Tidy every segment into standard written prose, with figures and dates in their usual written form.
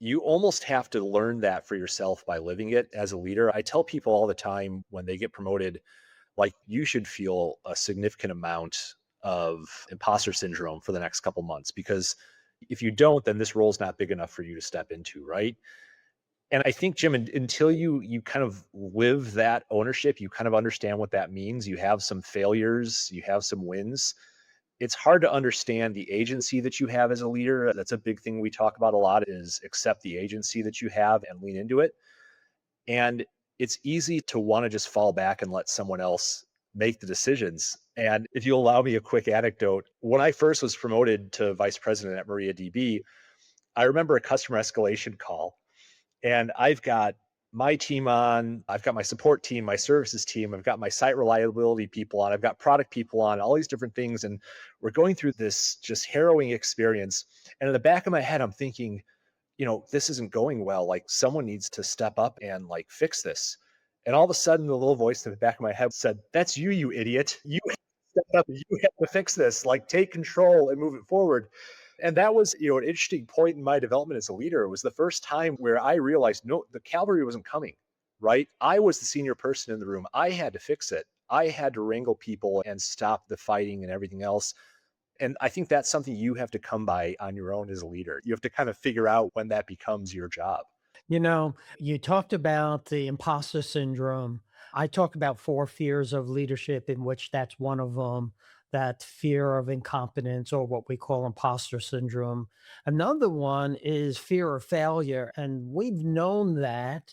You almost have to learn that for yourself by living it as a leader. I tell people all the time when they get promoted, like, you should feel a significant amount of imposter syndrome for the next couple months, because if you don't, then this role is not big enough for you to step into, right? And I think, Jim, until you kind of live that ownership, you kind of understand what that means. You have some failures, you have some wins. It's hard to understand the agency that you have as a leader. That's a big thing we talk about a lot, is accept the agency that you have and lean into it. And it's easy to want to just fall back and let someone else make the decisions. And if you allow me a quick anecdote, when I first was promoted to vice president at MariaDB, I remember a customer escalation call, and I've got my team on, I've got my support team, my services team, I've got my site reliability people on, I've got product people on, all these different things. And we're going through this just harrowing experience. And in the back of my head, I'm thinking, this isn't going well. Like, someone needs to step up and like fix this. And all of a sudden, the little voice in the back of my head said, "That's you, you idiot. You have to step up. You have to fix this. Like, take control and move it forward." And that was, an interesting point in my development as a leader. It was the first time where I realized, no, the cavalry wasn't coming, right? I was the senior person in the room. I had to fix it. I had to wrangle people and stop the fighting and everything else. And I think that's something you have to come by on your own as a leader. You have to kind of figure out when that becomes your job. You talked about the imposter syndrome. I talk about four fears of leadership, in which that's one of them, that fear of incompetence, or what we call imposter syndrome. Another one is fear of failure. And we've known that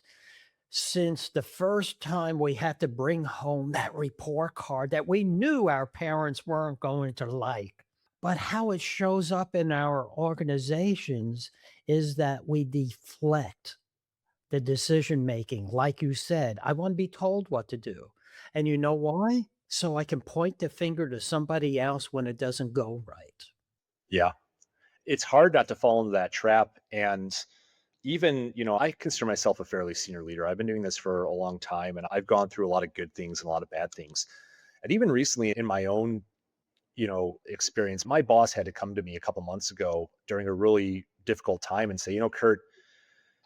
since the first time we had to bring home that report card that we knew our parents weren't going to like. But how it shows up in our organizations is that we deflect the decision making. Like you said, I want to be told what to do. And you know why? So I can point the finger to somebody else when it doesn't go right. Yeah. It's hard not to fall into that trap. And even, I consider myself a fairly senior leader. I've been doing this for a long time, and I've gone through a lot of good things and a lot of bad things. And even recently in my own, experience, my boss had to come to me a couple months ago during a really difficult time and say, "Kurt,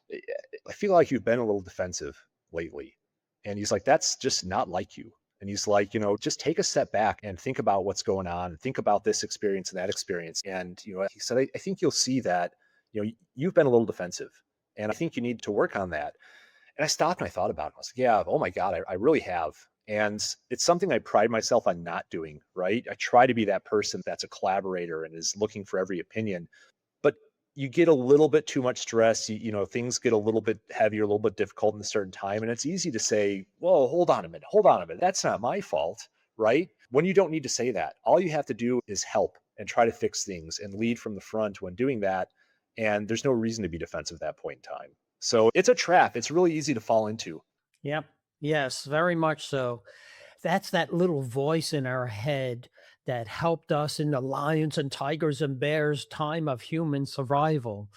I feel like you've been a little defensive lately." And he's like, "That's just not like you." And he's like, "Just take a step back and think about what's going on. Think about this experience and that experience." And, he said, I think you'll see that, you've been a little defensive, and I think you need to work on that." And I stopped and I thought about it. I was like, yeah, oh my God, I really have. And it's something I pride myself on not doing, right? I try to be that person that's a collaborator and is looking for every opinion. But you get a little bit too much stress. Things get a little bit heavier, a little bit difficult in a certain time. And it's easy to say, "Whoa, hold on a minute, hold on a minute. That's not my fault," right? When you don't need to say that. All you have to do is help and try to fix things and lead from the front when doing that. And there's no reason to be defensive at that point in time. So it's a trap. It's really easy to fall into. Yep. Yes, very much so. That's that little voice in our head that helped us in the lions and tigers and bears time of human survival.